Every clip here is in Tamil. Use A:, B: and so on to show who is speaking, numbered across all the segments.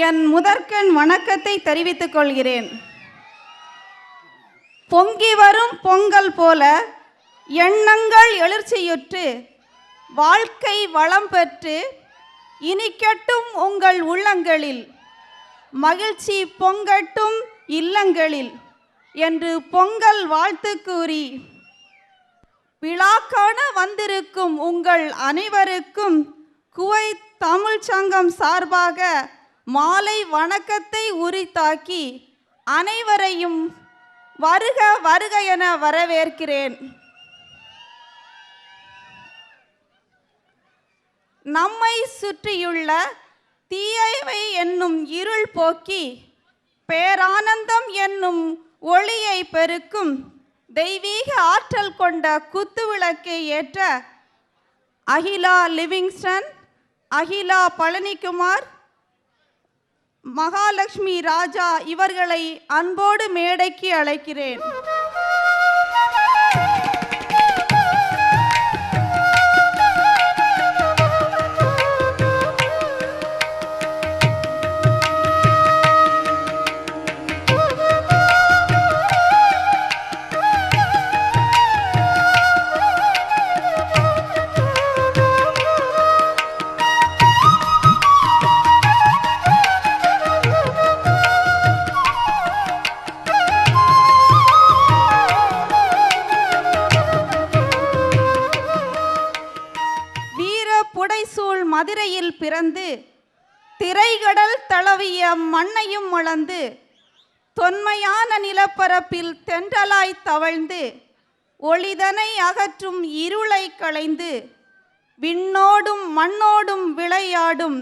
A: என் முதற்கண் வணக்கத்தை தெரிவித்துக் கொள்கிறேன். பொங்கி வரும் பொங்கல் போல எண்ணங்கள் எழுச்சியுற்று வாழ்க்கை வளம் பெற்று இனிக்கட்டும் உங்கள் உள்ளங்களில், மகிழ்ச்சி பொங்கட்டும் இல்லங்களில் என்று பொங்கல் வாழ்த்து கூறி விழா காண வந்திருக்கும் உங்கள் அனைவருக்கும் குவைத் தமிழ் சங்கம் சார்பாக மாலை வணக்கத்தை உரித்தாக்கி அனைவரையும் வருக வருக என வரவேற்கிறேன். நம்மை சுற்றியுள்ள தீயவை என்னும் இருள் போக்கி பேரானந்தம் என்னும் ஒளியை பெருக்கும் தெய்வீக ஆற்றல் கொண்ட குத்துவிளக்கை ஏற்ற அகிலா லிவிங்ஸ்டன், அகிலா பழனிக்குமார், மகாலட்சுமி ராஜா இவர்களை அன்போடு மேடைக்கு அழைக்கிறேன். மதுரையில் பிறந்து திரைகடல் தளவிய மண்ணையும் மளந்து தொன்மையான நிலப்பரப்பில் தென்றலாய் தவழ்ந்து ஒளிதனை அகற்றும் இருளை களைந்து விண்ணோடும் மண்ணோடும் விளையாடும்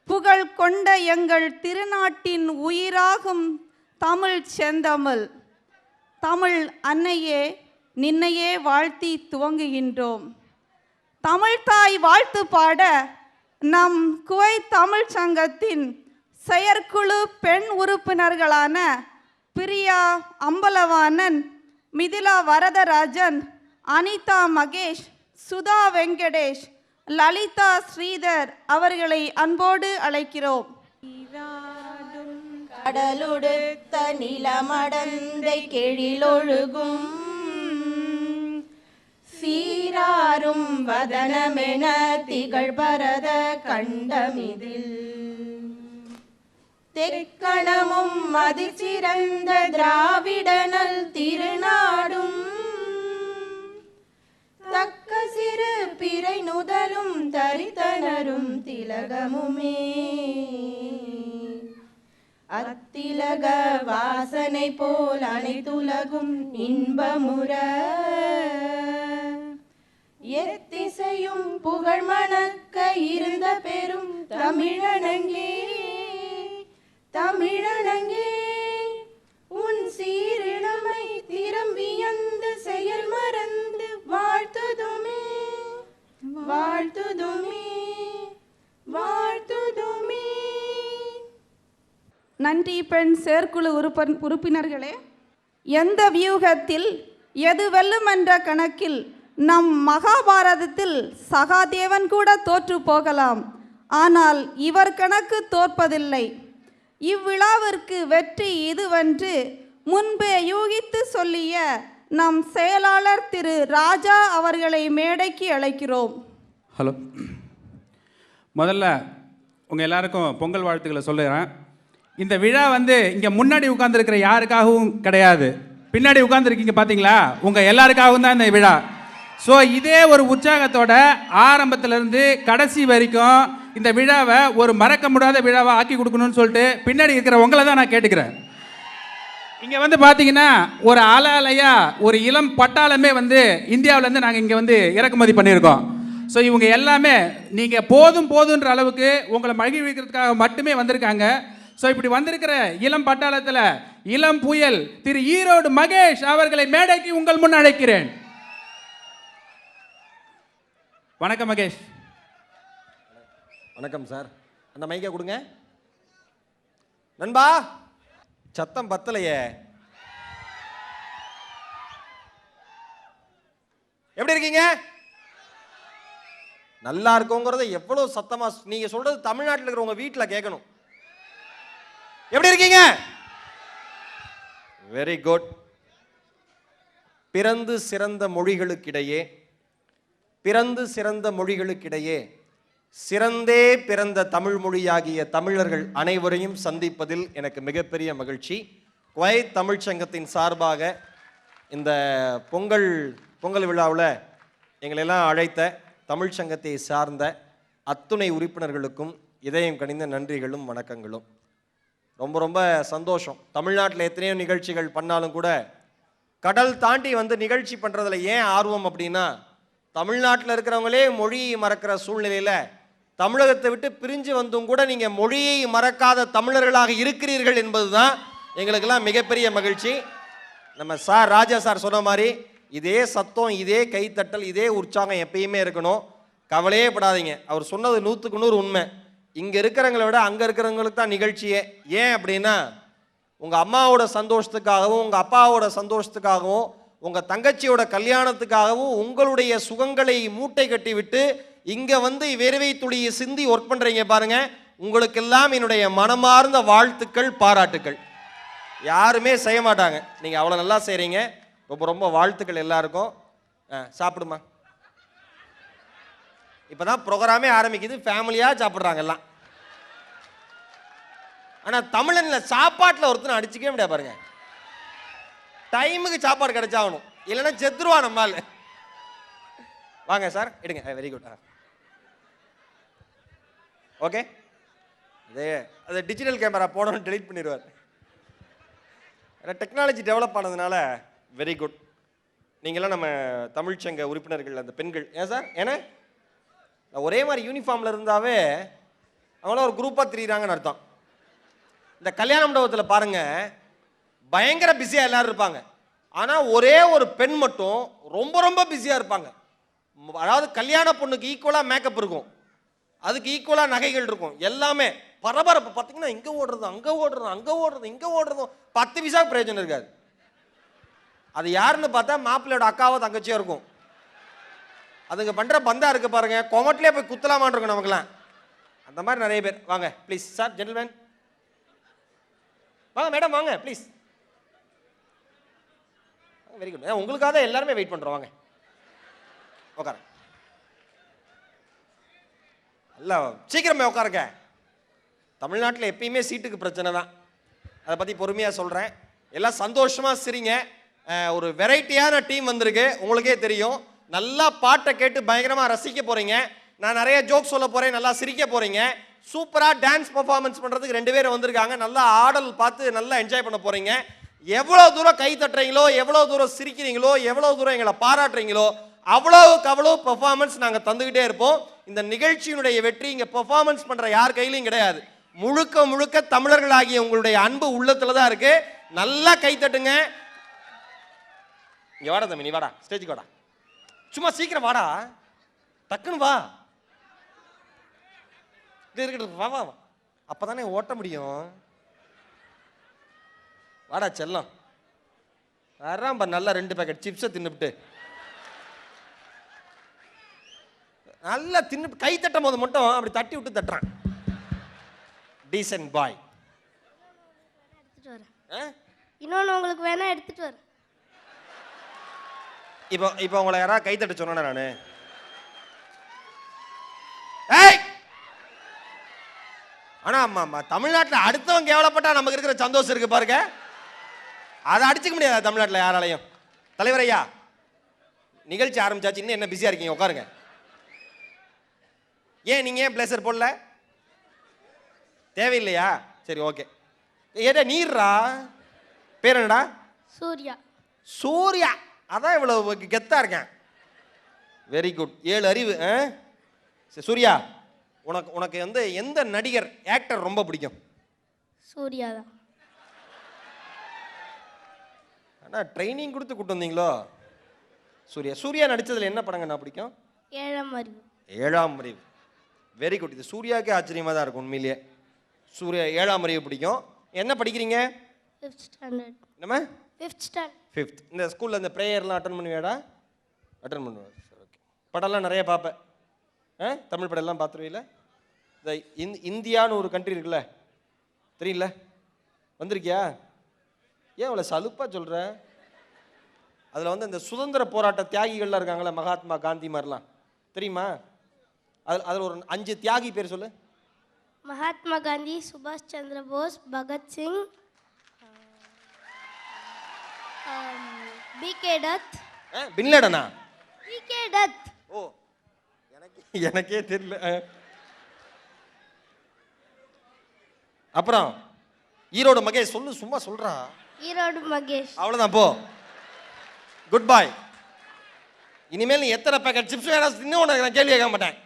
A: புகழ் கொண்ட எங்கள் திருநாட்டின் உயிராகும் தமிழ் செந்தமிழ். தமிழ் அன்னையே, நின்னையே வாழ்த்தி துவங்குகின்றோம். தமிழ்தாய் வாழ்த்து பாட நம் குவைத் தமிழ் சங்கத்தின் செயற்குழு பெண் உறுப்பினர்களான பிரியா அம்பலவாணன், மிதிலா வரதராஜன், அனிதா மகேஷ், சுதா வெங்கடேஷ், லலிதா ஸ்ரீதர் அவர்களை அன்போடு அழைக்கிறோம்.
B: கடலுடுத்த நிலமடந்தை கெழிலொழுகும் சீராரும் வதனமென திகழ் பரத கண்டமிதில் தெக்கணமும் அதிர்ச்சிறந்த திராவிடனல் திருநாடும் தக்க சிறு பிறை நுதலும் தரித்தனரும் திலகமுமே அத்திலக வாசனை போல் அனைத்துலகும் இன்பமுற எத்திசையும் புகழ் மணக்க இருந்த பெரும் தமிழனங்கே தமிழனங்கே உன் சீரிழமை திறம்பியந்த செயல் மறந்து வாழ்த்துதுமே வாழ்த்துதுமே வாழ்த்துதுமே.
A: நன்றி பெண் செயற்குழு உறுப்பினர்களே. எந்த வியூகத்தில் எது வெல்லும் என்ற கணக்கில் நம் மகாபாரதத்தில் சகாதேவன் கூட தோற்று போகலாம். ஆனால் இவர் கணக்கு தோற்பதில்லை. இவ்விழாவிற்கு வெற்றி இதுவென்று முன்பே யூகித்து சொல்லிய நம் செயலாளர் திரு ராஜா அவர்களை மேடைக்கு அழைக்கிறோம்.
C: ஹலோ, முதல்ல உங்கள் எல்லாருக்கும் பொங்கல் வாழ்த்துக்களை சொல்லுறேன். இந்த விழா இங்கே முன்னாடி உட்கார்ந்துருக்கிற யாருக்காகவும் கிடையாது, பின்னாடி உட்கார்ந்துருக்கீங்க பார்த்தீங்களா, உங்கள் எல்லாருக்காகவும் தான் இந்த விழா. ஸோ இதே ஒரு உற்சாகத்தோட ஆரம்பத்திலேருந்து கடைசி வரைக்கும் இந்த விழாவை ஒரு மறக்க முடியாத விழாவை ஆக்கி கொடுக்கணும்னு சொல்லிட்டு பின்னாடி இருக்கிற உங்களை தான் நான் கேட்டுக்கிறேன். இங்கே பார்த்தீங்கன்னா ஒரு அலையாக ஒரு இளம் பட்டாளமே இந்தியாவிலேருந்து நாங்கள் இங்கே இறக்குமதி பண்ணியிருக்கோம். ஸோ இவங்க எல்லாமே நீங்கள் போதுன்ற அளவுக்கு உங்களை மகிழ்விக்கிறதுக்காக மட்டுமே வந்திருக்காங்க. ஸோ இப்படி வந்திருக்கிற இளம் பட்டாளத்தில் இளம் புயல் திரு ஈரோடு மகேஷ் அவர்களை மேடைக்கு உங்கள் முன் அழைக்கிறேன். வணக்கம் மகேஷ்.
D: வணக்கம் சார். அந்த மைக்கை கொடுங்க நண்பா. சத்தம் பத்தலையே. எப்படி இருக்கீங்க? நல்லா இருக்கோங்கிறத எவ்வளவு சத்தமா நீங்க சொல்றது தமிழ்நாட்டில் இருக்கிற உங்க வீட்டில் கேட்கணும். எப்படி இருக்கீங்க? Very good. பிறந்து சிறந்த மொழிகளுக்கிடையே சிறந்தே பிறந்த தமிழ் மொழியாகிய தமிழர்கள் அனைவரையும் சந்திப்பதில் எனக்கு மிகப்பெரிய மகிழ்ச்சி. குவைத் தமிழ்ச்சங்கத்தின் சார்பாக இந்த பொங்கல் விழாவில் எங்களெல்லாம் அழைத்த தமிழ்ச்சங்கத்தை சார்ந்த அத்துணை உறுப்பினர்களுக்கும் இதயம் கனிந்த நன்றிகளும் வணக்கங்களும். ரொம்ப ரொம்ப சந்தோஷம். தமிழ்நாட்டில் எத்தனையோ நிகழ்ச்சிகள் பண்ணாலும் கூட கடல் தாண்டி வந்து நிகழ்ச்சி பண்ணுறதுல ஏன் ஆர்வம் அப்படின்னா, தமிழ்நாட்டில் இருக்கிறவங்களே மொழியை மறக்கிற சூழ்நிலையில் தமிழகத்தை விட்டு பிரிஞ்சு வந்தும் கூட நீங்கள் மொழியை மறக்காத தமிழர்களாக இருக்கிறீர்கள் என்பது தான் எங்களுக்கெல்லாம் மிகப்பெரிய மகிழ்ச்சி. நம்ம ராஜா சார் சொன்ன மாதிரி இதே சத்தம், இதே கைத்தட்டல், இதே உற்சாகம் எப்பயுமே இருக்கணும். கவலையே படாதீங்க. அவர் சொன்னது 100க்கு 100 உண்மை. இங்கே இருக்கிறவங்களை விட அங்கே இருக்கிறவங்களுக்கு தான் நிகழ்ச்சியே. ஏன் அப்படின்னா, உங்கள் அம்மாவோட சந்தோஷத்துக்காகவும் உங்கள் அப்பாவோட சந்தோஷத்துக்காகவும் உங்கள் தங்கச்சியோட கல்யாணத்துக்காகவும் உங்களுடைய சுகங்களை மூட்டை கட்டி விட்டு இங்கே வந்து வேர்வை துளியை சிந்தி ஒர்க் பண்ணுறீங்க பாருங்க. உங்களுக்கெல்லாம் என்னுடைய மனமார்ந்த வாழ்த்துக்கள், பாராட்டுக்கள். யாருமே செய்ய மாட்டாங்க. நீங்கள் அவ்வளோ நல்லா செய்கிறீங்க. ரொம்ப ரொம்ப வாழ்த்துக்கள் எல்லாருக்கும். சாப்பிடுமா. இப்போ தான் ப்ரோக்ராமே ஆரம்பிக்குது. ஃபேமிலியாக சாப்பிட்றாங்க எல்லாம். ஆனால் தமிழனில் சாப்பாட்டில் ஒருத்தனை அடிச்சுக்கவே முடியாது பாருங்க. டைமுக்கு சாப்பாடு கிடைச்சாகணும், இல்லைன்னா செத்துருவா நம்மால். வாங்க சார், எடுங்க. Very good. ஓகே. அது டிஜிட்டல் கேமரா போடணும்னு டெலிட் பண்ணிடுவார். ஏன்னா டெக்னாலஜி டெவலப் ஆனதுனால வெரி குட். நீங்களாம் நம்ம தமிழ்ச்சங்க உறுப்பினர்கள், அந்த பெண்கள். ஏன் சார்? ஏன்னா ஒரே மாதிரி யூனிஃபார்மில் இருந்தாவே அவங்களாம் ஒரு குரூப்பாக திரியிறாங்கன்னு அர்த்தம். இந்த கல்யாண மண்டபத்தில் பாருங்கள், பயங்கர பிஸியாக எல்லோரும் இருப்பாங்க. ஆனால் ஒரே ஒரு பெண் மட்டும் ரொம்ப ரொம்ப பிஸியாக இருப்பாங்க. அதாவது கல்யாண பொண்ணுக்கு ஈக்குவலாக மேக்கப் இருக்கும், அதுக்கு ஈக்குவலாக நகைகள் இருக்கும், எல்லாமே பரபரப்பு. பார்த்தீங்கன்னா இங்கே ஓடுறது, அங்கே ஓடுறது, அங்கே ஓடுறது, இங்கே ஓடுறதும் 10 பைசா பிரயோஜனம் இருக்காது. அது யாருன்னு பார்த்தா மாப்பிள்ளையோட அக்காவோ தங்கச்சியோ இருக்கும். அதுங்க பண்ணுற பந்தா இருக்கு பாருங்க, கொமட்டிலே போய் குத்தலாமான் இருக்கும் நமக்குலாம். அந்த மாதிரி நிறைய பேர். வாங்க ப்ளீஸ் சார், ஜென்டில்மேன் வாங்க. மேடம் வாங்க ப்ளீஸ். Very good. உங்களுக்காக தான் எல்லாருமே வெயிட் பண்ணுறோம். வாங்க உட்கார. நல்லா சீக்கிரமே உட்காருங்க. தமிழ்நாட்டில் எப்பயுமே சீட்டுக்கு பிரச்சனை தான். அதை பற்றி பொறுமையாக சொல்கிறேன். எல்லாம் சந்தோஷமாக சிரிங்க. ஒரு வெரைட்டியான டீம் வந்திருக்கு, உங்களுக்கே தெரியும். நல்லா பாட்டை கேட்டு பயங்கரமாக ரசிக்க போகிறீங்க. நான் நிறைய ஜோக் சொல்ல போகிறேன், நல்லா சிரிக்க போகிறீங்க. சூப்பராக டான்ஸ் பர்ஃபார்மன்ஸ் பண்ணுறதுக்கு 2 பேர் வந்திருக்காங்க. நல்லா ஆடல் பார்த்து நல்லா என்ஜாய் பண்ண போகிறீங்க. எவ்வளோ தூரம் கை தட்டுறீங்களோ, எவ்வளோ தூரம் சிரிக்கிறீங்களோ, எவ்வளோ தூரம் எங்களை பாராட்டுறீங்களோ, அவ்வளோவுக்கு அவ்வளோ பெர்ஃபார்மன்ஸ் நாங்கள் தந்துக்கிட்டே இருப்போம். இந்த நிகழ்ச்சியினுடைய வெற்றி இங்கே பெர்ஃபார்மன்ஸ் பண்ணுற யார் கையிலையும் கிடையாது. முழுக்க முழுக்க தமிழர்களாகிய உங்களுடைய அன்பு உள்ளத்தில் தான் இருக்கு. நல்லா கை தட்டுங்க. இங்கே வாடா தம்பி, நீ வாடா, ஸ்டேஜுக்கு வாடா. சும்மா சீக்கிரம் வாடா, டக்குன்னு வா. இருக்கட்டும், வா வா வா, அப்போ தானே ஓட்ட முடியும். வாடா செல்லம். வரான் பார், நல்லா 2 பேக்கெட் சிப்ஸை தின்னுபிட்டு நல்லா தின்னு கை தட்டும் போது மட்டும் அப்படி தட்டி விட்டு தட்டுறான். டீசன்ட் பாய்.
B: இன்னொன்று உங்களுக்கு வேணா எடுத்துட்டு வரேன்.
D: இப்போ உங்களை யாராவது கை தட்ட சொன்னா நானு ஆனா ஆமா தமிழ்நாட்டில் அடுத்தவங்க கேவலப்பட்டா நமக்கு இருக்கிற சந்தோஷம் இருக்கு பாருங்க, அதை அடிச்சுக்க முடியாது தமிழ்நாட்டில் யாராலையும். தலைவர் ஐயா, நிகழ்ச்சி ஆரம்பிச்சாச்சு, இன்னும் என்ன பிஸியா இருக்கீங்க? உட்காருங்க. ஏன் நீங்க ஏன் பிளேசர் போடல? தேவையில்லையா? சரி ஓகே. ஏடா நீர்ரா, பேர் என்னடா?
B: சூர்யா.
D: சூர்யா, அதான் இவ்வளவு கெத்தா இருக்கேன். Very good. 7 அறிவு. சூர்யா, உனக்கு வந்து எந்த நடிகர் ஆக்டர் ரொம்ப பிடிக்கும்?
B: சூர்யா தான்.
D: ஆனால் ட்ரைனிங் கொடுத்து கூட்டு வந்தீங்களோ? சூர்யா நடித்ததில் என்ன படங்க நான் பிடிக்கும்?
B: 7ஆம் அறிவு.
D: 7ஆம் அறிவு. Very good. இது சூர்யாவுக்கே ஆச்சரியமாக தான் இருக்கும் உண்மையிலேயே. சூர்யா 7ஆம் அறிவு பிடிக்கும். என்ன படிக்கிறீங்க?
B: 5th standard.
D: நம்ம
B: 5th ஸ்டாண்டர்ட்.
D: 5th. இந்த ஸ்கூலில் இந்த ப்ரேயர்லாம் அட்டன் பண்ணுவியாடா? அட்டன் பண்ணுவேன். சரி ஓகே. படம்லாம் நிறைய பார்ப்பேன். தமிழ் படம் எல்லாம் பார்த்துருவீங்கள? இந்த இந்தியான்னு ஒரு கண்ட்ரி இருக்குல்ல, தெரியல? வந்திருக்கியா? ஏன் அவ்வளோ சலுப்பாக சொல்கிற? அதில் வந்து இந்த சுதந்திர போராட்ட தியாகிகள்லாம் இருக்காங்களே, மகாத்மா காந்தி மாதிரிலாம், தெரியுமா? அதில் ஒரு 5 தியாகி பேர் சொல்லு.
B: மகாத்மா காந்தி, சுபாஷ் சந்திர போஸ், பகத்சிங், பிகே டத்.
D: பின்லேடனா?
B: பிகே டத்.
D: ஓ, எனக்கே தெரியல. அப்புறம் ஈரோடு மகேஷ் சொல்லு, சும்மா சொல்றா.
B: ஈரோடு மகேஷ்.
D: அவ்வளோதான், போ. குட் பாய். இனிமேல் நீ எத்தனை பேக்கெட் சிப்ஸ் வேணா இன்னும் உனக்கு நான் கேள்வி கேட்க மாட்டேன்.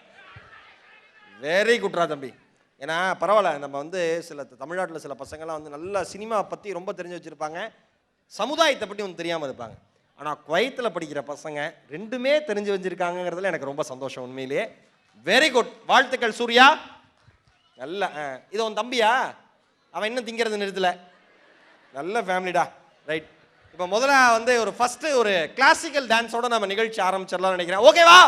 D: வெரி குட்ரா தம்பி. ஏன்னா பரவாயில்ல, நம்ம வந்து சில தமிழ்நாட்டில் சில பசங்கள்லாம் வந்து நல்லா சினிமா பற்றி ரொம்ப தெரிஞ்சு வச்சுருப்பாங்க, சமுதாயத்தை பற்றி ஒன்று தெரியாமல் இருப்பாங்க. ஆனால் குவைத்தில் படிக்கிற பசங்க ரெண்டுமே தெரிஞ்சு வச்சுருக்காங்கிறதுல எனக்கு ரொம்ப சந்தோஷம் உண்மையிலேயே. வெரி குட், வாழ்த்துக்கள் சூர்யா. நல்ல இது உன் தம்பியா? அவன் இன்னும் திங்கிறது நிறுத்தல. நல்ல ஃபேமிலிடா. ரைட், இப்போ முதல்ல வந்து ஒரு ஃபர்ஸ்ட் ஒரு கிளாசிக்கல் டான்ஸோட நம்ம நிகழ்ச்சி ஆரம்பிச்சிடலாம்னு நினைக்கிறேன். ஓகேவா?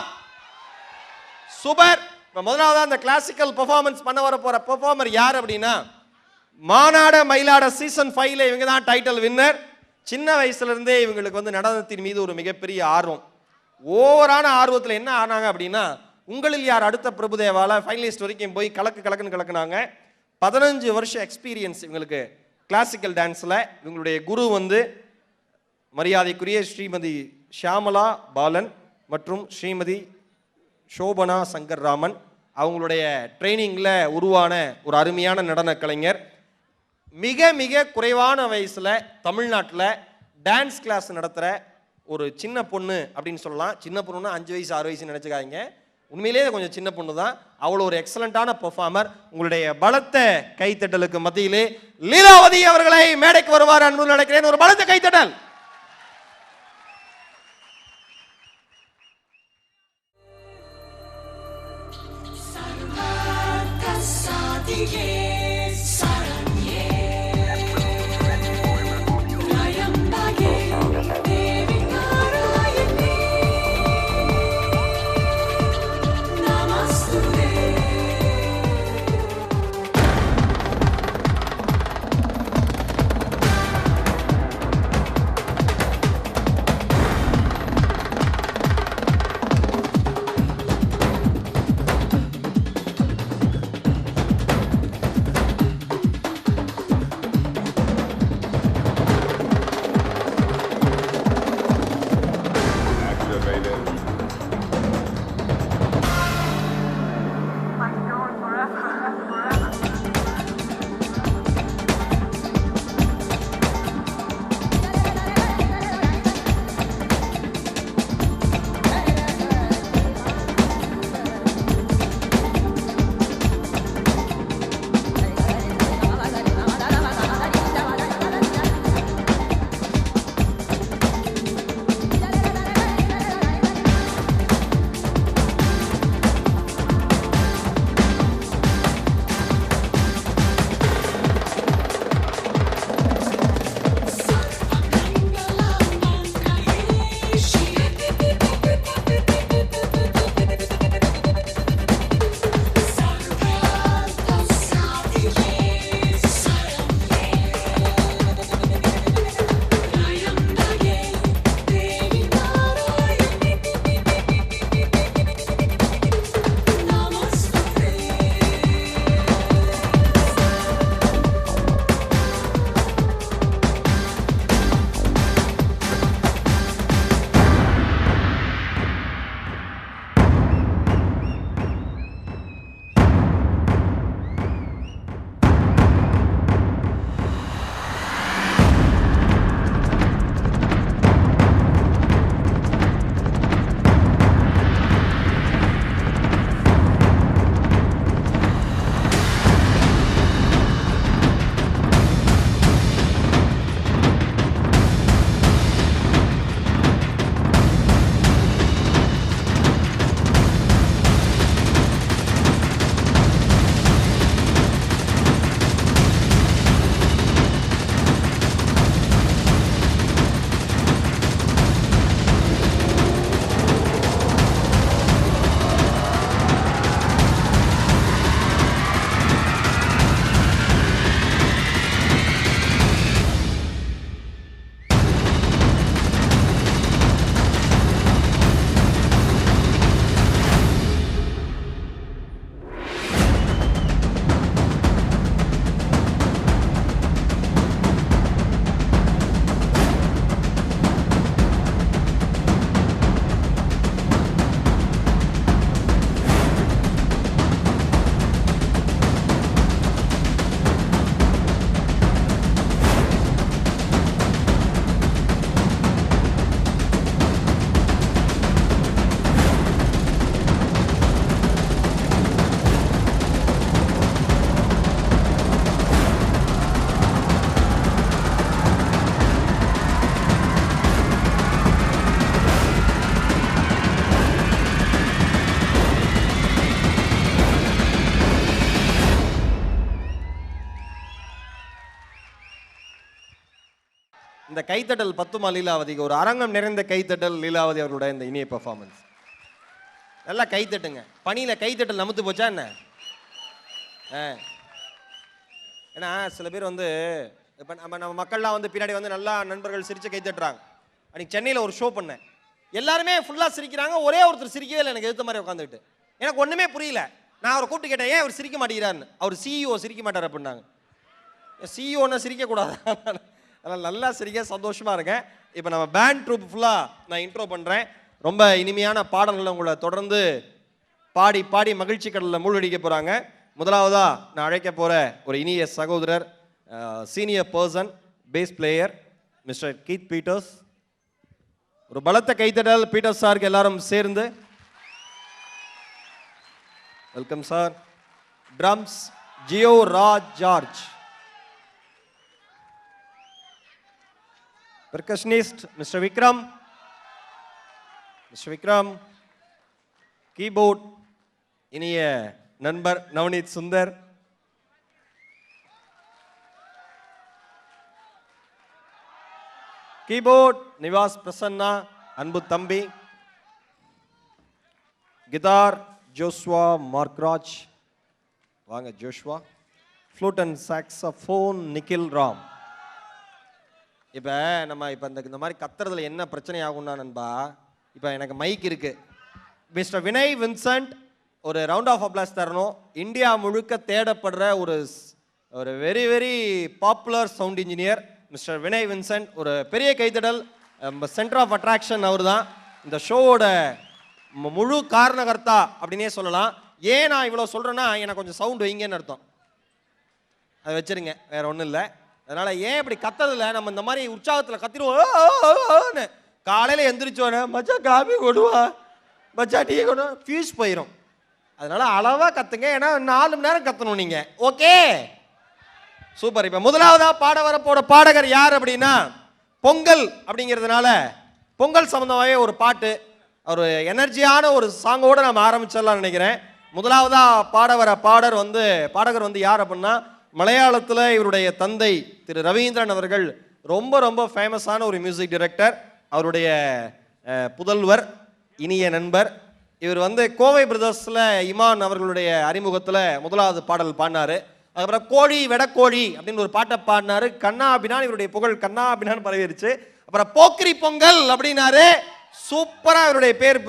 D: சூப்பர். இப்போ முதலாவது அந்த கிளாசிக்கல் பெர்ஃபார்மன்ஸ் பண்ண வர போற பெர்ஃபார்மர் யார் அப்படின்னா, மானாட மயிலாட சீசன் 5ல இவங்க தான் டைட்டில் வின்னர். சின்ன வயசுல இருந்தே இவங்களுக்கு வந்து நடனத்தின் மீது ஒரு மிகப்பெரிய ஆர்வம். ஓவரான ஆர்வத்தில் என்ன ஆனாங்க அப்படின்னா, உங்களில் யார் அடுத்த பிரபுதேவால ஃபைனலிஸ்ட் வரைக்கும் போய் கலக்குன்னு கலக்குனாங்க. 15 வருஷம் எக்ஸ்பீரியன்ஸ் இவங்களுக்கு கிளாசிக்கல் டான்ஸில். இவங்களுடைய குரு வந்து மரியாதைக்குரிய ஸ்ரீமதி ஷியாமலா பாலன் மற்றும் ஸ்ரீமதி சோபனா சங்கர் ராமன். அவங்களுடைய ட்ரைனிங்கில் உருவான ஒரு அருமையான நடன கலைஞர். மிக மிக குறைவான வயசில் தமிழ்நாட்டில் டான்ஸ் கிளாஸ் நடத்துகிற ஒரு சின்ன பொண்ணு அப்படின்னு சொல்லலாம். சின்ன பொண்ணுன்னா 5 வயசு 6 வயசுன்னு நினச்சிக்காதீங்க, உண்மையிலேயே கொஞ்சம் சின்ன பொண்ணு தான். அவ்வளோ ஒரு எக்ஸலண்டான பெர்ஃபார்மர். உங்களுடைய பலத்த கைத்தட்டலுக்கு மத்தியிலே லீலாவதி அவர்களை மேடைக்கு வருவார் அன்பு நினைக்கிறேன். ஒரு பலத்த கைத்தட்டல். இந்த கைத்தட்டல் பத்துமா லீலாவதிக்கு ஒரு அரங்கம் நிறைந்த கைத்தட்டல் லீலாவதி அவர்களுடைய இந்த இனிய பெர்ஃபார்மன்ஸ். நல்லா கைத்தட்டுங்க. பணியில் கைத்தட்டல் நமுத்து போச்சா என்ன? ஏன்னா சில பேர் வந்து இப்போ நம்ம மக்கள்லாம் வந்து பின்னாடி வந்து நல்லா நண்பர்கள் சிரித்து கைத்தட்டுறாங்க. அன்றைக்கி சென்னையில் ஒரு ஷோ பண்ணேன். எல்லாருமே ஃபுல்லாக சிரிக்கிறாங்க, ஒரே ஒருத்தர் சிரிக்கவே இல்லை. எனக்கு எதிர்த்த மாதிரி உட்காந்துக்கிட்டு எனக்கு ஒன்றுமே புரியல. நான் அவரை கூப்பிட்டு கேட்டேன், ஏன் அவர் சிரிக்க மாட்டேங்கிறாருன்னு. அவர் சிஇஓ சிரிக்க மாட்டார் அப்படின்னாங்க. சிஇஓன்னு சிரிக்கக்கூடாது. அதனால் நல்லா சிரிக்க சந்தோஷமாக இருக்கேன். இப்போ நம்ம பேண்ட் ட்ரூப் ஃபுல்லாக நான் இன்ட்ரோ பண்ணுறேன். ரொம்ப இனிமையான பாடல்களை உங்களை தொடர்ந்து பாடி பாடி மகிழ்ச்சி கடலில் மூழ்கடிக்க போகிறாங்க. முதலாவதாக நான் அழைக்க போகிற ஒரு இனிய சகோதரர், senior person, bass player mister Keith Peters. ஒரு பலத்த கைத்தட்டல் பீட்டர்ஸ் சாருக்கு எல்லாரும் சேர்ந்து. Welcome sir. Drums Jio Raj George. Percussionist mister Vikram. Mister Vikram. Keyboard இனிய நண்பர் நவநீத் சுந்தர். கீபோர்ட் நிவாஸ் பிரசன்னா, அன்பு தம்பி. கிட்டார் ஜோஸ்வா மார்க்ராஜ், வாங்க Joshua. Flute and saxophone Nikhil Ram. இப்போ நம்ம இந்த மாதிரி கத்துறதுல என்ன பிரச்சனை ஆகும்னா நண்பா, இப்போ எனக்கு மைக் இருக்கு. மிஸ்டர் வினய் வின்சென்ட் ஒரு ரவுண்ட் ஆஃப் அப்ளாஸ் தரணும். இந்தியா முழுக்க தேடப்படுற ஒரு very very popular sound engineer mister Vinay Vincent. ஒரு பெரிய கைத்தடல். சென்டர் ஆஃப் அட்ராக்ஷன் அவர் தான். இந்த ஷோவோட முழு காரணகர்த்தா அப்படின்னே சொல்லலாம். ஏன் நான் இவ்வளோ சொல்கிறேன்னா, எனக்கு கொஞ்சம் சவுண்ட் வைங்கன்னு அர்த்தம். அதை வச்சுருங்க, வேற ஒன்றும் இல்லை. அதனால் ஏன் இப்படி கத்துறதில்ல, நம்ம இந்த மாதிரி உற்சாகத்தில் கத்திடுவோம். காலையில் எந்திரிச்சோன்னே மச்சா காபி கொடுவா, மச்சா டீ கொடு, ஃபியூஸ் போயிடும். அதனால் அளவாக கத்துங்க. ஏன்னா 4 மணி நேரம் கத்தணும் நீங்கள். Okay, super. இப்போ முதலாவதாக பாட வரப்போட பாடகர் யார் அப்படின்னா, பொங்கல் அப்படிங்கிறதுனால பொங்கல் சம்மந்தமாகவே ஒரு பாட்டு, ஒரு எனர்ஜியான ஒரு சாங்கோடு நம்ம ஆரம்பிச்சிடலாம்னு நினைக்கிறேன். முதலாவதாக பாடகர் வந்து யார் அப்படின்னா, மலையாளத்தில் இவருடைய தந்தை திரு ரவீந்திரன் அவர்கள் ரொம்ப ரொம்ப ஃபேமஸான ஒரு மியூசிக் டைரக்டர். அவருடைய புதல்வர், இனிய நண்பர். இவர் வந்து கோவை பிரதர்ஸில் இமான் அவர்களுடைய அறிமுகத்தில் முதலாவது பாடல் பாடினார். அதுக்கப்புறம் கோழி வெடக்கோழி அப்படின்னு ஒரு பாட்டை பாடினார். கண்ணா அபினான், இவருடைய புகழ் கண்ணா அபினான் பரவிருச்சு. அப்புறம் போக்கிரி பொங்கல் அப்படின்னாரு. சூப்பரா இவருடைய பேர்.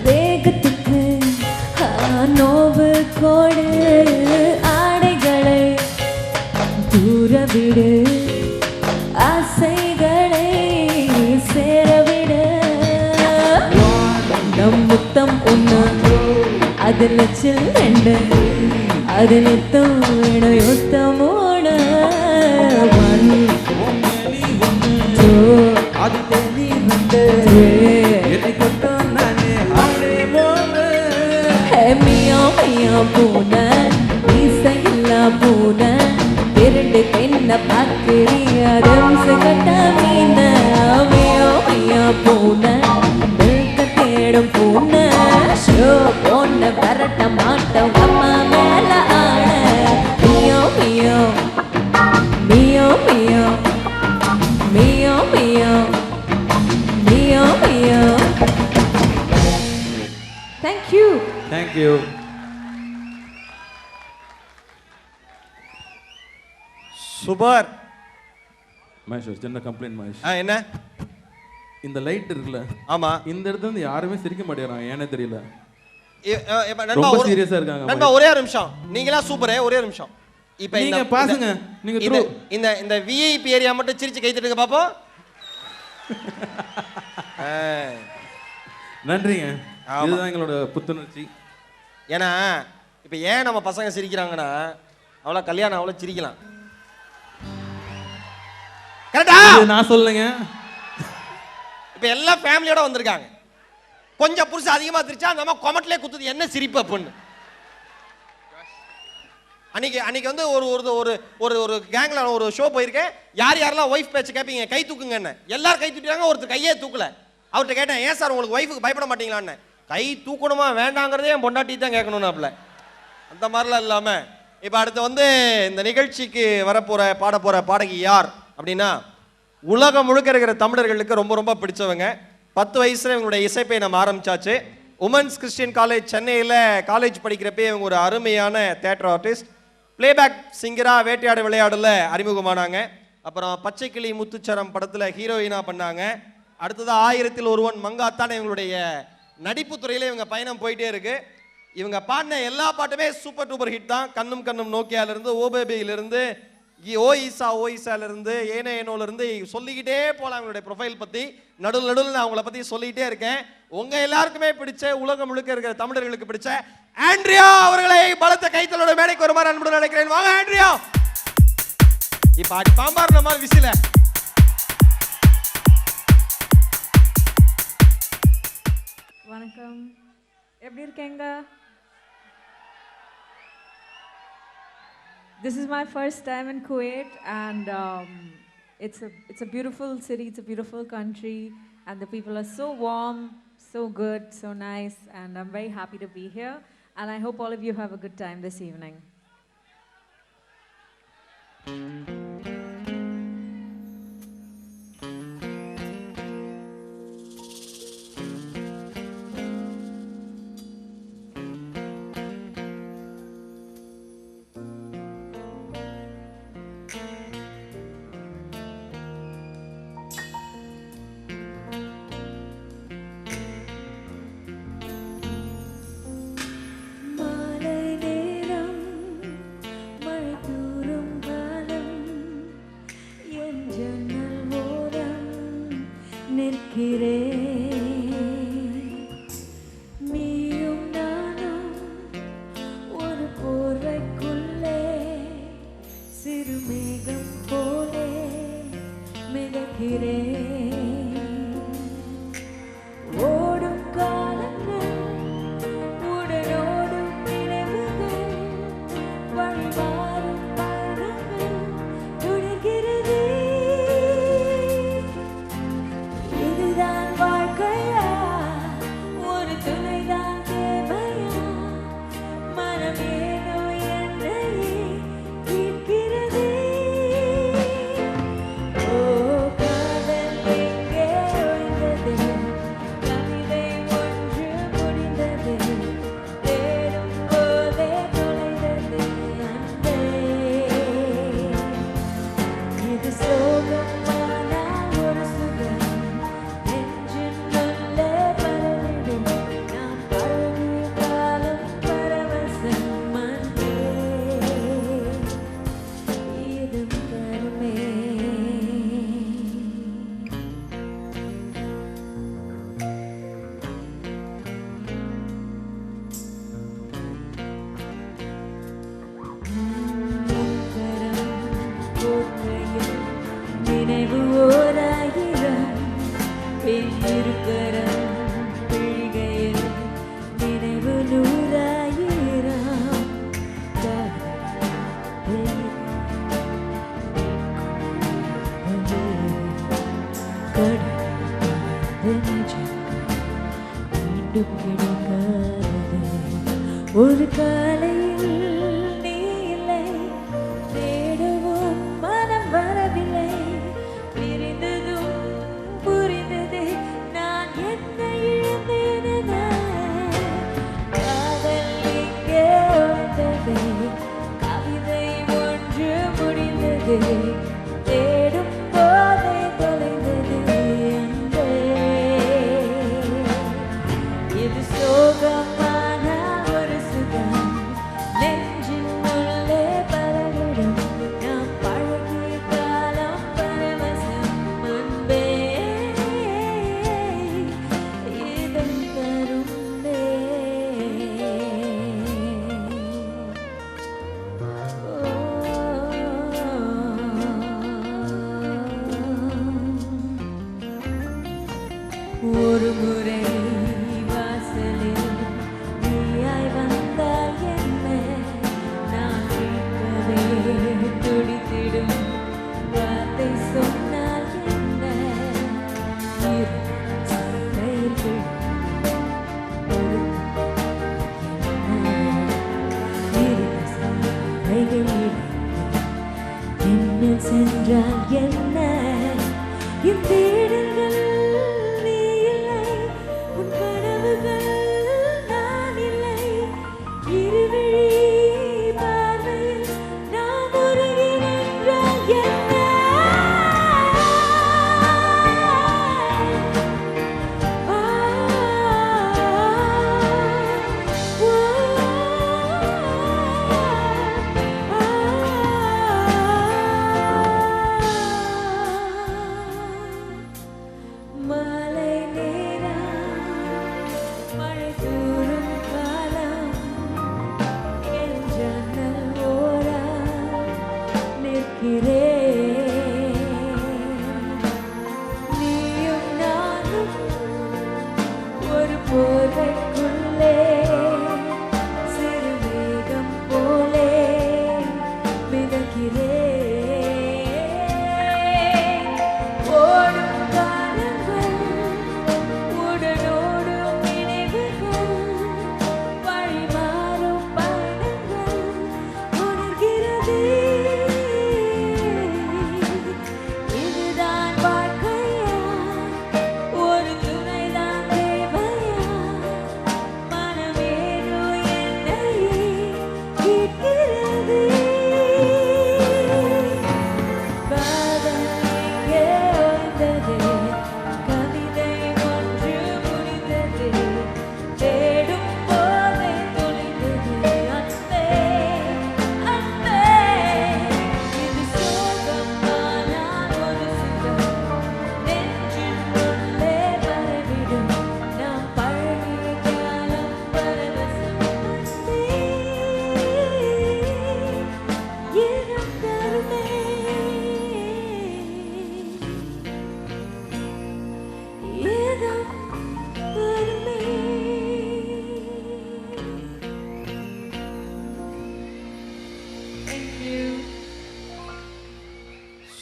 E: வேகத்துக்கு நோவு கோடு, ஆடைகளை தூரவிடு, ஆசைகளை சேரவிடு. முத்தம் ஒண்ணு, அது லட்சம் 2, அது நித்தம் வேணும் யுத்தம் 3. அது தெளி பூனை இசையில்லா பூனை, இரண்டு பெண்ண பார்க்கிறியாரும் கட்ட மீன. பூனை தேடும் பூனை, ஷோ பொண்ண பரட்ட மாட்டோம் அம்மா மேல ஆன. மியோ மியோ மியோ மியோ மியோ மியோ மியோ மியோ. Thank you.
C: Thank you.
D: Super.
F: Mahesh சின்ன கம்ப்ளைண்ட் மகேஷ்.
D: என்ன?
F: இந்த லைட் இருக்குல்ல,
D: ஆமா,
F: இந்த இடத்துல இருந்து யாருமே சிரிக்க மாட்டேங்கிறாங்க, ஏனே தெரியல.
D: ரொம்ப
F: சீரியஸா இருக்காங்க.
D: நண்பா ஒரே நிமிஷம், நீங்களா சூப்பரே, ஒரே நிமிஷம். இப்போ
F: நீங்க பாசுங்க, நீங்க
D: இந்த விஐபி ஏரியா மட்டும் சிரிச்சு கை தட்டுங்க பாப்போம்.
F: நன்றிங்க, இதுதான் எங்களோட புத்துணர்ச்சி.
D: ஏன்னா இப்போ ஏன் நம்ம பசங்க சிரிக்கிறாங்கன்னா அவ்வளோ கல்யாணம் அவ்வளோ சிரிக்கலாம். கரெக்டா?
F: நான் சொல்லுங்க.
D: இப்போ எல்லா ஃபேமிலியோட வந்திருக்காங்க. கொஞ்சம் புருஷன் அதிகமாக திருச்சா நம்ம கொமட்டிலே குத்துது என்ன சிரிப்பு அப்படின்னு. அன்னைக்கு வந்து ஒரு ஒரு ஒரு ஒரு கேங்ல ஒரு ஷோ போயிருக்கேன். யாரெல்லாம் ஒய்ஃப் பேச்சு கேட்பீங்க கை தூக்குங்க என்ன எல்லாரும் கை தூக்கிட்டாங்க. ஒருத்தர் கையே தூக்கல. அவர்கிட்ட கேட்டேன் ஏன் சார் உங்களுக்கு ஒய்ஃபுக்கு பயப்பட மாட்டீங்களான்னு. கை தூக்கணுமா வேண்டாங்கிறதே என் பொண்டாட்டி தான் கேட்கணும்னாப்ல. அந்த மாதிரிலாம் இல்லாமல் இப்போ அடுத்து வந்து இந்த நிகழ்ச்சிக்கு பாட போகிற பாடகி யார் அப்படின்னா உலகம் முழுக்க இருக்கிற தமிழர்களுக்கு ரொம்ப ரொம்ப பிடிச்சவங்க. 10 வயசுல இவங்களுடைய இசைப்பை நம்ம ஆரம்பிச்சாச்சு. உமன்ஸ் கிறிஸ்டியன் காலேஜ் சென்னையில் காலேஜ் படிக்கிறப்பே இவங்க ஒரு அருமையான தேட்டர் ஆர்டிஸ்ட். பிளேபேக் சிங்கராக வேட்டையாடு விளையாடல அறிமுகமானாங்க. அப்புறம் பச்சைக்கிளி முத்துச்சரம் படத்தில் ஹீரோயினாக பண்ணாங்க. அடுத்தது 1000ல் ஒருவன் மங்காத்தான் இவங்களுடைய நடிப்பு துறையில இவங்க பயணம் போயிட்டே இருக்கு. இவங்க பாடின எல்லா பாட்டுமே சூப்பர் டூப்பர் ஹிட் தான். கண்ணும் கண்ணும் நோக்கியாலிருந்து ஓபேபியிலிருந்து ஓ ஈசாலிருந்து ஏனோலேருந்து சொல்லிக்கிட்டே போகலாம். அவங்களுடைய ப்ரொஃபைல் பற்றி நடுவில் நான் அவங்கள பற்றி சொல்லிக்கிட்டே இருக்கேன். உங்கள் எல்லாருக்குமே பிடிச்ச உலகம் முழுக்க இருக்கிற தமிழர்களுக்கு பிடிச்ச ஆண்ட்ரியா அவர்களை பலத்த கைத்தலோட மேடைக்கு வருமாறு அன்புடன் நினைக்கிறேன். வாங்க ஆண்ட்ரியா. இப்போ பாம்பார் நம்ம விசில
E: வணக்கம், எப்படி இருக்கீங்க? This is my first time in Kuwait, and it's a beautiful city, it's a beautiful country, and the people are so warm, so good, so nice, and I'm very happy to be here, and I hope all of you have a good time this evening. நீயும் நானும் ஒரு போர்வைக்குள்ளே சிறுமேகம் போலே மிதக்கிறேன். ஓடும் காலங்கள் உடனோடும் நினைவுகள் வழிமாறும் பயணங்கள் தொடர்கிறது. இதுதான் வாழ்க்கையா, ஒரு துணைதான் தேவையா, மனம் ஏதோ என்னையே கேட்கிறது. ஓ காதல் எங்கே ஒழிந்தது, கவிதை ஒன்று முடிந்தது, தேடும் போதே தொலைந்தது அன்பே. இது சோகமான ஒரு சுகம் நெஞ்சினுள்ளே பரவிடும். நாம் பழகிய காலம் பரவசம் அன்பே. இதம் தருமே. கரம் போற்றையில் நினைவு ஓராயிரம், பின் இருக்கரம் பிழிகையில் நினைவு நூறாயிரம். மீண்டும் கிடைக்காதது ஒரு காலையில் நீ இல்லை, தேடவும் மனம் வரவில்லை. பிரிந்ததும் புரிந்ததே நான் என்ன இழந்தேன் என. காதல் இங்கே வந்தது, கவிதை ஒன்று முடிந்தது, தேடும் போதே தொலைந்தது அன்பே. இது சோகமான ஒரு சுகம் நெஞ்சின் உள்ளே பரவிடும். நாம் பழகிய காலம் பரவசம் அன்பே. இதம் தருமே. என்ன சென்றால் என்ன என் தேடல்கள் நீ இல்லை உன் கனவுகள் நான் இல்லை இருவிழி பார்வையில் நாம் உருகி நின்றால் என்ன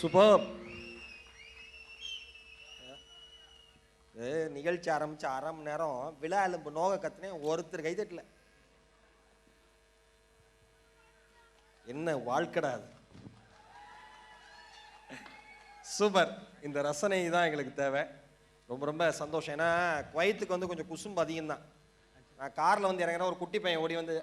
D: சூப்பர். நிகழ்ச்சி ஆரம்பிச்சு அரை மணி நேரம் விழா எலும்பு நோக கத்துனேன், ஒருத்தர் கைதட்டல. என்ன வாழ்க்கடா அது. சூப்பர். இந்த ரசனை தான் எங்களுக்கு தேவை. ரொம்ப ரொம்ப சந்தோஷம். ஏன்னா குவைத்துக்கு வந்து கொஞ்சம் குசும்பு அதிகம் தான். நான் கார்ல வந்து இறங்குற ஒரு குட்டி பையன் ஓடி வந்து,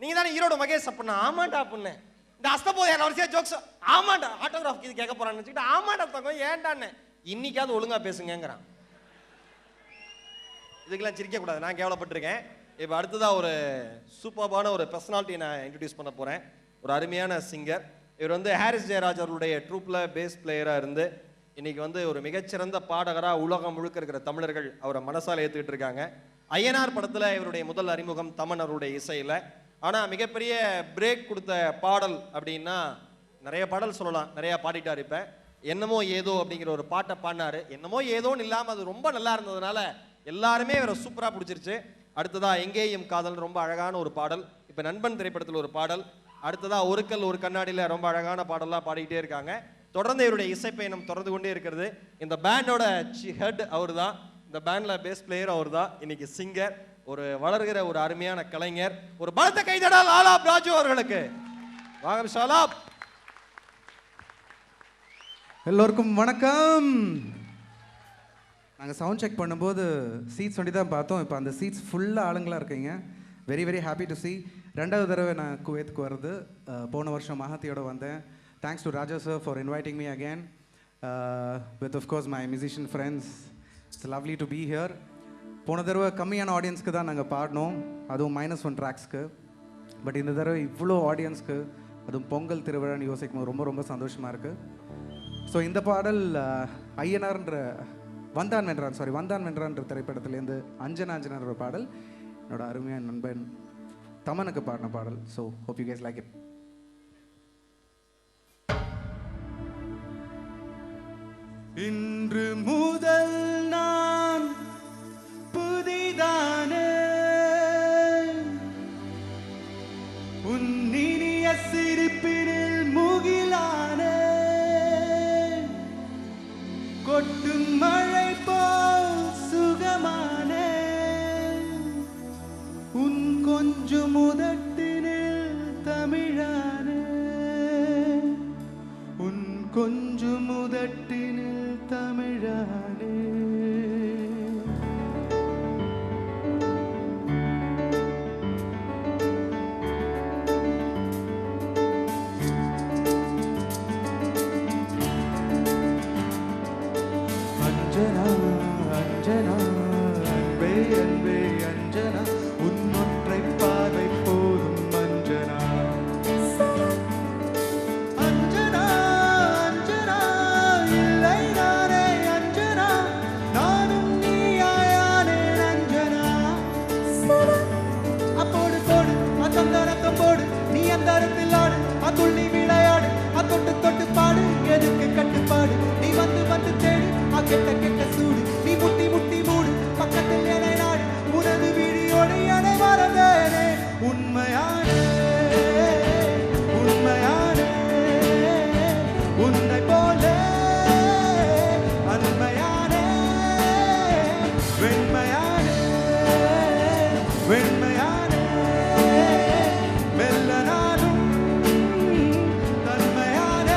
D: நீங்க தானே ஈரோடு மகேஷ் அப்படின்னா, ஆமாண்டா அப்படின்னு. இந்த அஸ்தபோது வரிசையா ஜோக்ஸ், ஆமாண்டா ஆட்டோகிராஃப் இது கேட்க போறான்னு வச்சுக்கிட்டு, ஆமாண்டா தங்கம் ஏன்டான்னு, இன்னைக்காவது ஒழுங்கா பேசுங்கிறான். இதுக்கெல்லாம் சிரிக்க கூடாது, நான் கேவலப்பட்டிருக்கேன். இப்போ அடுத்ததா ஒரு சூப்பர்பான ஒரு பர்சனாலிட்டியை நான் இன்ட்ரடியூஸ் பண்ண போறேன். ஒரு அருமையான சிங்கர். இவர் வந்து ஹாரிஸ் ஜெயராஜ் அவருடைய ட்ரூப்ல பேஸ் பிளேயராக இருந்து இன்னைக்கு வந்து ஒரு மிகச்சிறந்த பாடகராக உலகம் முழுக்க இருக்கிற தமிழர்கள் அவரை மனசால ஏற்றுக்கிட்டு இருக்காங்க. ஐயனார் படத்தில் இவருடைய முதல் அறிமுகம் தமன் அவருடைய இசையில். ஆனால் மிகப்பெரிய பிரேக் கொடுத்த பாடல் அப்படின்னா நிறைய பாடல் சொல்லலாம், நிறையா பாடிட்டார். இப்போ என்னமோ ஏதோ அப்படிங்கிற ஒரு பாட்டை பாடினாரு. என்னமோ ஏதோன்னு இல்லாமல் அது ரொம்ப நல்லா இருந்ததுனால எல்லாருமே இவரை சூப்பராக பிடிச்சிருச்சு. அடுத்ததா எங்கேயும் காதல் ரொம்ப அழகான ஒரு பாடல். இப்போ நண்பன் திரைப்படத்தில் ஒரு பாடல். அடுத்ததா ஒரு கல் ஒரு கண்ணாடியில் ரொம்ப அழகான பாடலாம் பாடிக்கிட்டே இருக்காங்க. தொடர்ந்து இவருடைய இசைப்பயணம் தொடர்ந்து கொண்டே இருக்கிறது. இந்த பேண்டோட ஹெட் அவர் தான், இந்த பேண்டில் பேஸ் பிளேயர் அவர் தான், இன்னைக்கு சிங்கர், ஒரு வளர்கிற ஒரு அருமையான கலைஞர். ஒரு பலத்த கைதடல் ஆலாப் ராஜு அவர்களுக்கு. வாங்க ஷாலாப்.
G: எல்லோருக்கும் வணக்கம். நாங்கள் சவுண்ட் செக் பண்ணும்போது சீட்ஸ் ஒண்டி தான் பார்த்தோம். இப்போ அந்த சீட்ஸ் ஃபுல்லாக ஆளுங்களாக இருக்கீங்க. Very very happy to C. ரெண்டாவது தடவை நான் குவைத்துக்கு வர்றது. போன வருஷம் மஹத்தியோட வந்தேன். Thanks to Raja sir for inviting me again with of course my musician friends. It's lovely to be here. போன தடவை கம்மியான ஆடியன்ஸ்க்கு தான் நாங்கள் பாடினோம், அதுவும் -1 ட்ராக்ஸ்க்கு. பட் இந்த தடவை இவ்வளோ ஆடியன்ஸ்க்கு, அதுவும் பொங்கல் திருவிழான்னு யோசிக்கும் போது ரொம்ப ரொம்ப சந்தோஷமாக இருக்குது. ஸோ இந்த பாடல் ஐயனார்ன்ற வந்தான் வென்றான்ற திரைப்படத்துலேருந்து அஞ்சனான்ற ஒரு பாடல், என்னோட அருமையான நண்பன் தமனுக்கு பாடின பாடல். So hope you guys like it. இன்று முதல் நான் புதிதானே, உன் இனிய சிரிப்பினில் முகிலானே, கொட்டும் மழை போல் சுகமானே, உன் கொஞ்சம் முதட்டினில் தமிழானே.
H: அந்தரத்தில் ஆடு அதுள்ளி விளையாடு தொட்டு தொட்டு பாடு எதுக்கு கட்டுப்பாடு நீ வந்து வந்து தேடு கெட்ட கெட்ட சூடு நீ முட்டி முட்டி மூடு பக்கத்தில் என நாடு உனது விழியோடு என மறந்தேனே உண்மையான உண்மையான உன்னை போல அன்மையான வெண்மையான வெண்மையான மெல்ல நானும் தன்மையான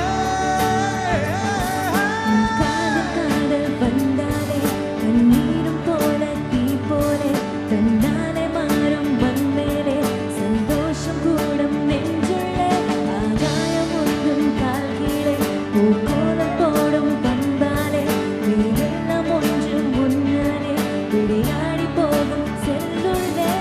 I: காதல் வந்தாலே கண்ணீரும் போல தீ போலே தன்னாலே மாறும் வந்தேனே சந்தோஷம் கூடும் நெஞ்சுள்ளே ஆகாயம் ஒன்றும் கால் கீழே பூக்கோலம் போடும் வந்தாலே நீரெல்லாம் ஒன்றும் முன்னாலே விளையாடி போகும் செல்லுள்ளே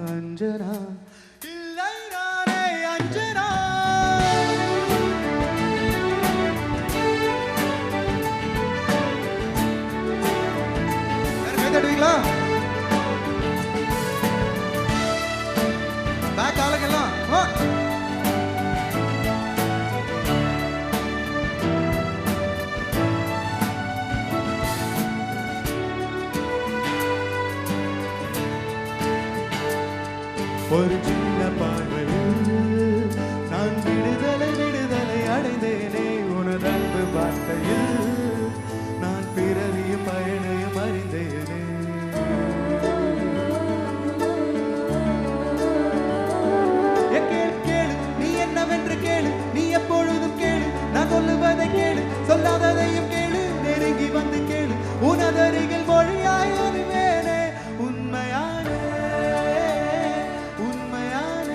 H: அஞ்சனா இல்லை நானே அஞ்சனா தடுவீங்களா பேக் ஆளுங்கெல்லாம் ஒரு சின்ன பார்வையில் நான் விடுதலை விடுதலை அடைந்தேனே உனது அன்பு வார்த்தையில் நான் பிறவியும் பயனையும் அறிந்தேனே கேளு கேளு நீ என்னவென்று கேளு நீ எப்பொழுதும் கேளு நான் சொல்லுவதை கேளு சொல்லாததையும் கேளு நெருங்கி வந்து கேளு உனதருகில் மொழியாய் அறிவேனே உண்மையான உண்மையான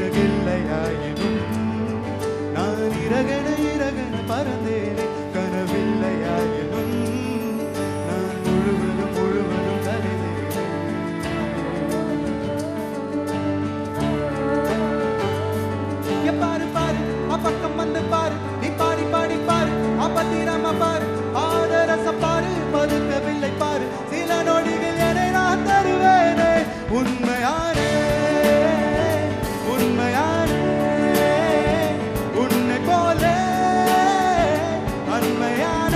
H: சிறகில்லையாயினும் நான் இறகன இறகன பறந்தேனே கனவில்லையாயினும் நான் முழுவதும் முழுவதும் கரைந்தேனே பாரு பாரு அப்பக்கம் வந்து பாரு நீ பாடி பாடி பாரு அப்பத்திரம பாரு ஆதரச பாரு பதுக்கவில்லை பாரு சில நொடிகள் என நான் தருவேனே உண்மையான உண்மையான உன்னை போல அன்மையான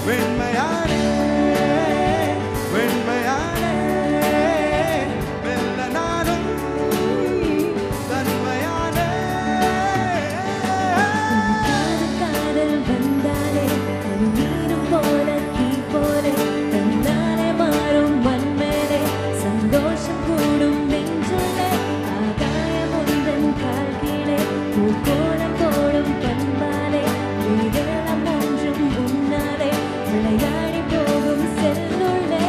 H: வெண்மையான வெண்மையான மெல்ல நானும் தன்மையான
I: காதல் வந்தாலே கண்ணீரும் போல தீ போலே தன்னாலே மாறும் வன்மேலே சந்தோஷம் கூடும் நெஞ்சுள்ளே ஆகாயம் உந்தன் கால் கீழே பூக்கோலம் போடும் பண்பாலே நீரெல்லாம் ஒன்றும் முன்னாலே விளையாடி போகும் செல்லுள்ளே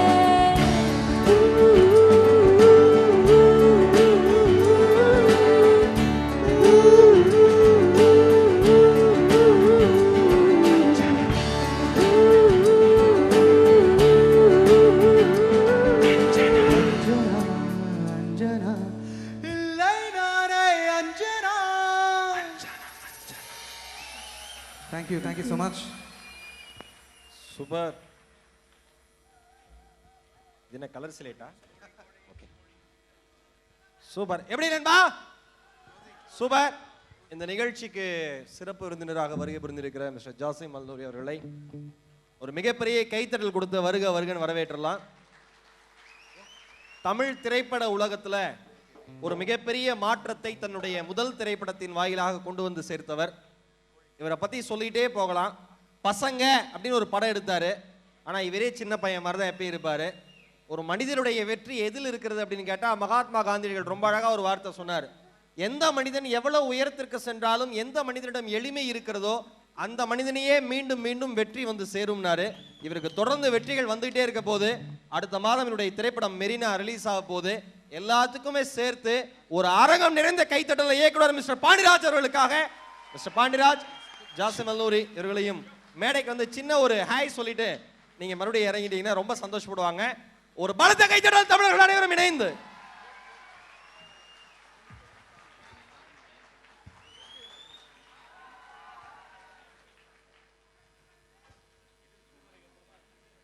H: அஞ்சனா இல்லை நானே Anjana
G: thank you so much
D: super. இது என்ன கலர் சிலேட்டா? Okay super. எப்படி நண்பா? சூப்பர். இந்த நிகழ்ச்சிக்கு சிறப்பு விருந்தினராக வருகை புரிந்திருக்கிற மிஸ்டர் ஜாசிம் அல்நூரி அவர்களை ஒரு மிகப்பெரிய கைத்தட்டல் கொடுத்து வருக வருகன்னு வரவேற்றலாம். தமிழ் திரைப்பட உலகத்துல ஒரு மிகப்பெரிய மாற்றத்தை தன்னுடைய முதல் திரைப்படத்தின் வாயிலாக கொண்டு வந்து சேர்த்தவர். இவரை பத்தி சொல்லிட்டே போகலாம். பசங்க அப்படின்னு ஒரு படம் எடுத்தாரு. ஆனா இவரே சின்ன பையன் மாதிரி தான் எப்பயும் இருப்பாரு. ஒரு மனிதனுடைய வெற்றி எதில் இருக்கிறது அப்படின்னு கேட்டா மகாத்மா காந்தியடிகள் ரொம்ப அழகா ஒரு வார்த்தை சொன்னார். எந்த மனிதன் எவ்வளவு உயரத்திற்கு சென்றாலும் எந்த மனிதனிடம் எளிமை இருக்கிறதோ அந்த மனிதனையே மீண்டும் மீண்டும் வெற்றி வந்து சேரும்னாரு. இவருக்கு தொடர்ந்து வெற்றிகள் வந்துகிட்டே இருக்க போது. அடுத்த மாதம் என்னுடைய திரைப்படம் மெரினா ரிலீஸ் ஆக போது. எல்லாத்துக்குமே சேர்த்து ஒரு அரங்கம் நிறைந்த கைத்தட்டல இயக்குனர் மிஸ்டர் பாண்டிராஜ் அவர்களுக்காக மிஸ்டர் பாண்டிராஜ், ஜாசிம் அல்லூரி இவர்களையும் மேடைக்கு வந்து சின்ன ஒரு ஹாய் சொல்லிட்டு நீங்க மறுபடியும் இறங்கிட்டீங்கன்னா ரொம்ப சந்தோஷப்படுவாங்க. ஒரு பலத்த கைத்தட்டல் தமிழர்கள் அனைவரும் இணைந்து.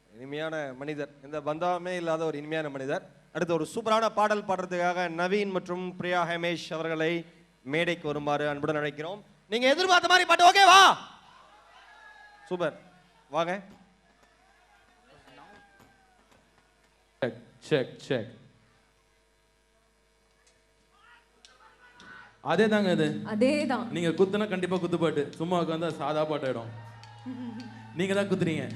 D: இனிமையான மனிதர், இந்த பந்தாமே இல்லாத ஒரு இனிமையான மனிதர். அடுத்து ஒரு சூப்பரான பாடல் பாடுறதுக்காக நவீன் மற்றும் பிரியா ஹேமேஷ் அவர்களை மேடைக்கு வருமாறு அன்புடன் அழைக்கிறோம். நீங்க எதிர்பார்த்த மாதிரி பாட்டு ஓகேவா? சூப்பர், வாங்க.
F: Check check. அதே தாங்க இது.
E: அதேதான்.
F: நீங்க குத்துனா கண்டிப்பா குத்து பாட்டு, சும்மா உட்காந்தா சாதா பாட்டு ஆயிடும். நீங்க தான் குத்துறீங்க.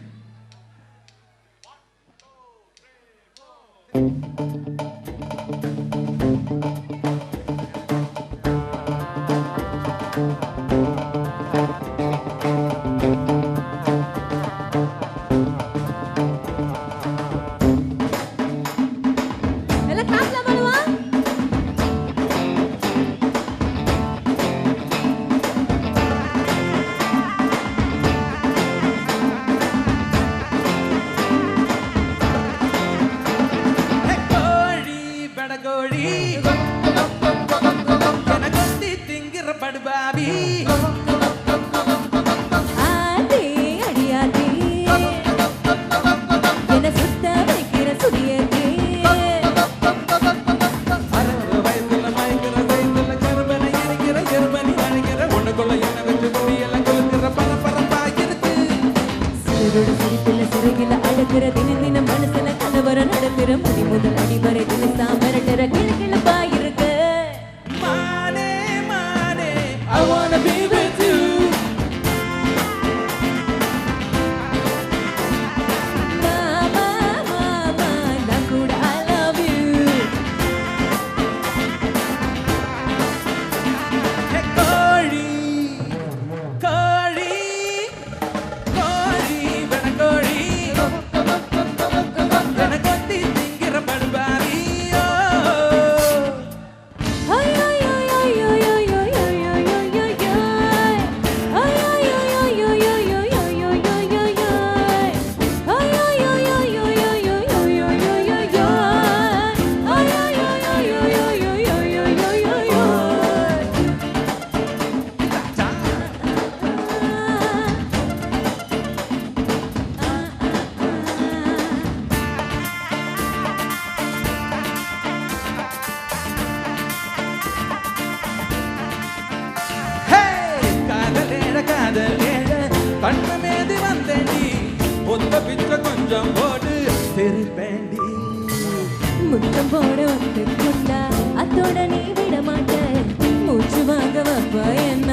I: முத்தம் போட வந்து கொண்டா அத்தோட நீ விட மாட்டேன். மூச்சு வாங்க வப்பா என்ன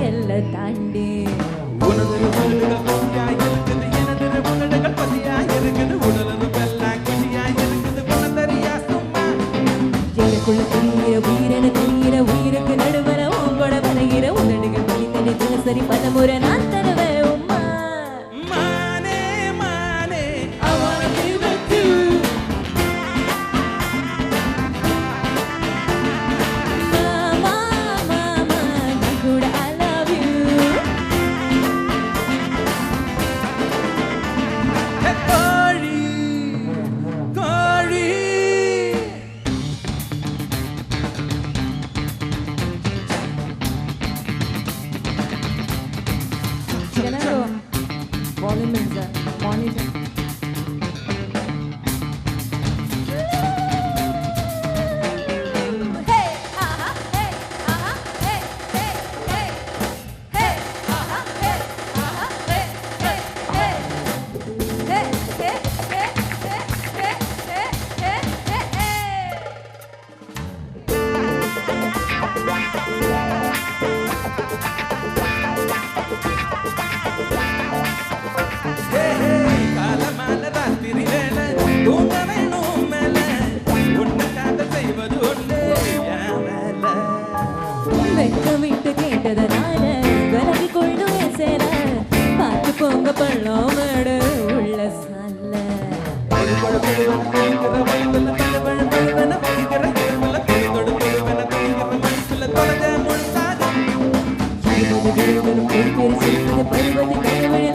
I: எல்லை தாண்டி. எனக்குள்ள தெரிகிற உயிரென தெரிகிற உயிருக்கு நடுவர உங்களோட வரைகிற உதடுகள் வலித்தனி தினசரி பல முறை நான் தருவேன் உம்மா.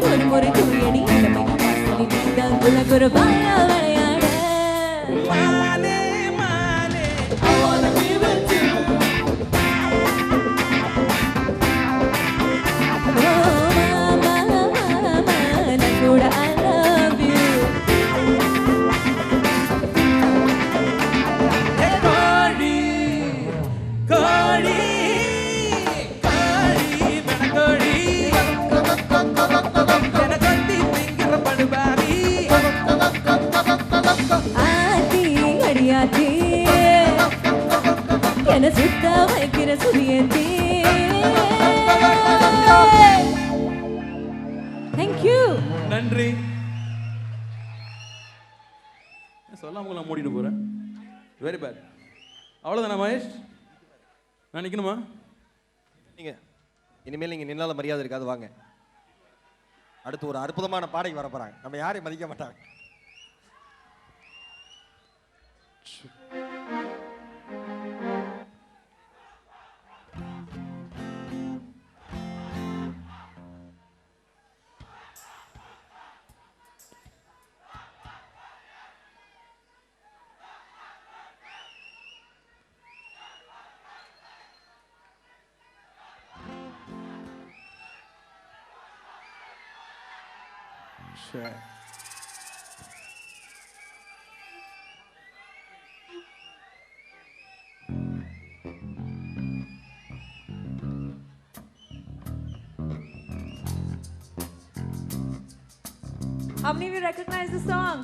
I: ஒரு முறை தூயணி குலகுரு பாயா விளையாட கூட I love you. ஆத்தி அடியாத்தி என சுத்த வைக்கிற சுதியத்தி. Thank you.
F: நன்றி. சொல்லாம நான் மூடிட்டு போறேன். Very bad. அவ்வளவுதானா மகேஷ்? நான் நிக்கணுமா?
D: நீங்க இனிமேல் நீங்க நின்னால மரியாதை இருக்காது, வாங்க. அடுத்து ஒரு அற்புதமான பாடகி வர போறாங்க, நம்ம யாரையும் மதிக்க மாட்டாங்க.
C: Sure.
E: How many of you recognize the song?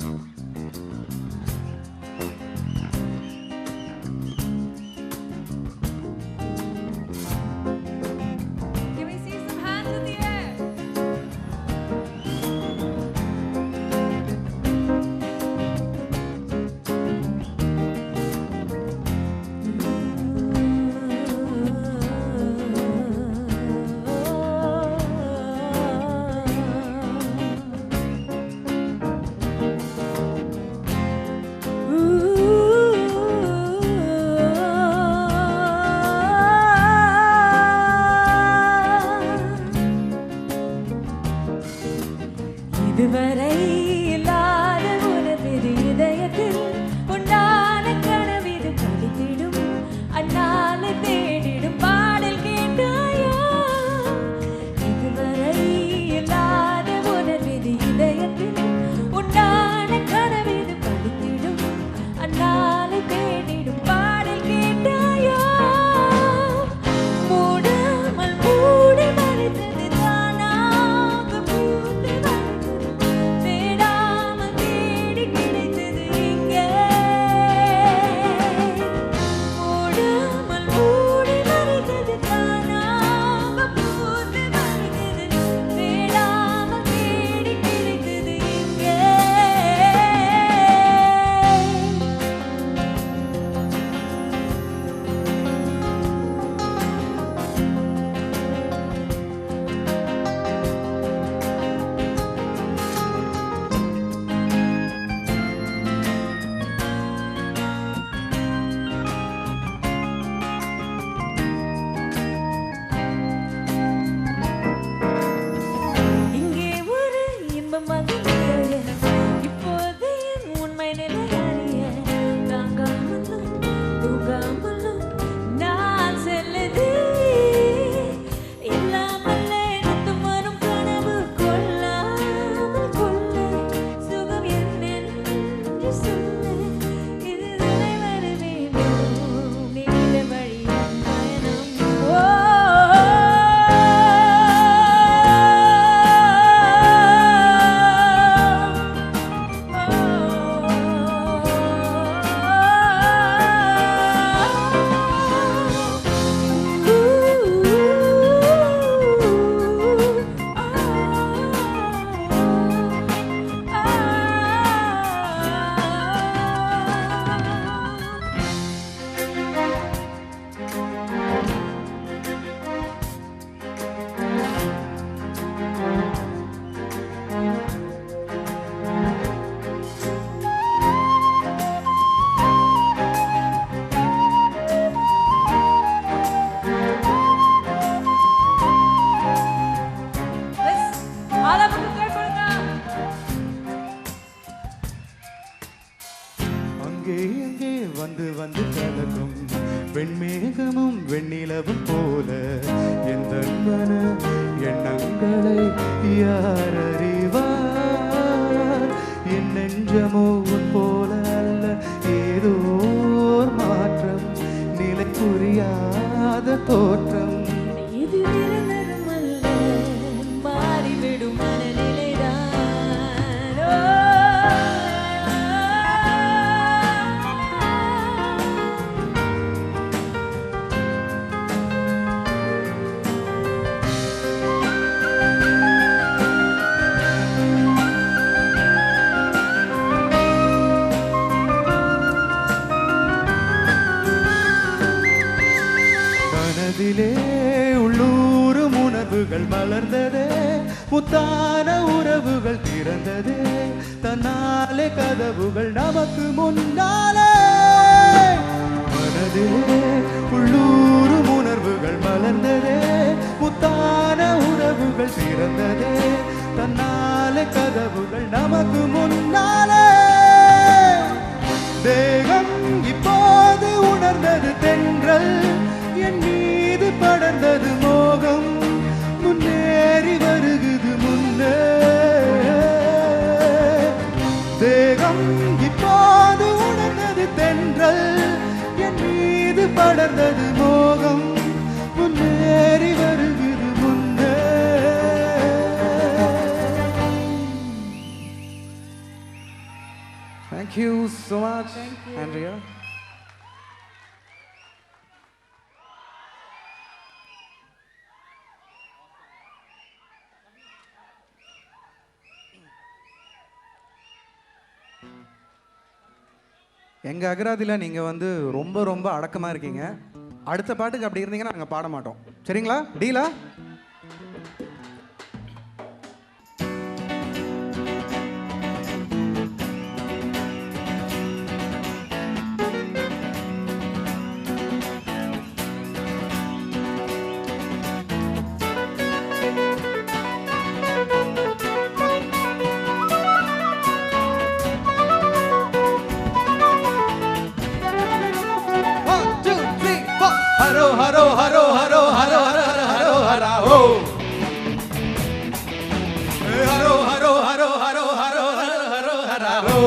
E: Can we see some hands in the air?
H: அங்கே அங்கே வந்து வந்து கலக்கும் வெண்மேகமும் வெண்ணிலவும் போல எந்த மன எண்ணங்களை யார் அறிவார் என் நெஞ்சமோ உன் போல அல்ல ஏதோ ஓர் மாற்றம் நிலை புரியாத தோற்றம்
I: இது நிரந்தரம் அல்ல, மாறிவிடும் மனநிலைதான். ஓ,
H: மனதிலே உள்ளூரும் உணர்வுகள் மலர்ந்ததே முத்தான உறவுகள் திறந்ததே தன்னாலே கதவுகள் நமக்கு முன்னாலே மனதிலே உள்ளூரும் உணர்வுகள் மலர்ந்ததே முத்தான உறவுகள் திறந்ததே தன்னாலே கதவுகள் நமக்கு முன்னாலே தேகம் இப்போது உணர்ந்தது தென்றல் என் மீது படர்ந்தது மோகம் முன்னேறி வருகுது முன்னே தேகம் இப்போது உணர்ந்தது தென்றல் என் மீது படர்ந்தது மோகம் முன்னேறி வருகுது முன்னே
G: Thank you so much, Andrea. எங்கள் அகராதியில் நீங்கள் வந்து ரொம்ப ரொம்ப அடக்கமாக இருக்கீங்க. அடுத்த பாட்டுக்கு அப்படி இருந்தீங்கன்னா நாங்கள் பாட மாட்டோம். சரிங்களா? டீலா?
H: Haro haro haro haro haro haro haro haro ho. Haro haro haro haro haro haro haro haro ho.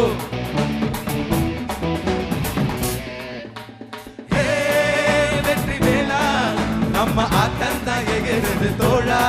H: Hey வெற்றி வேலா நம்ம ஆத்தந்தா எகிறது தோழா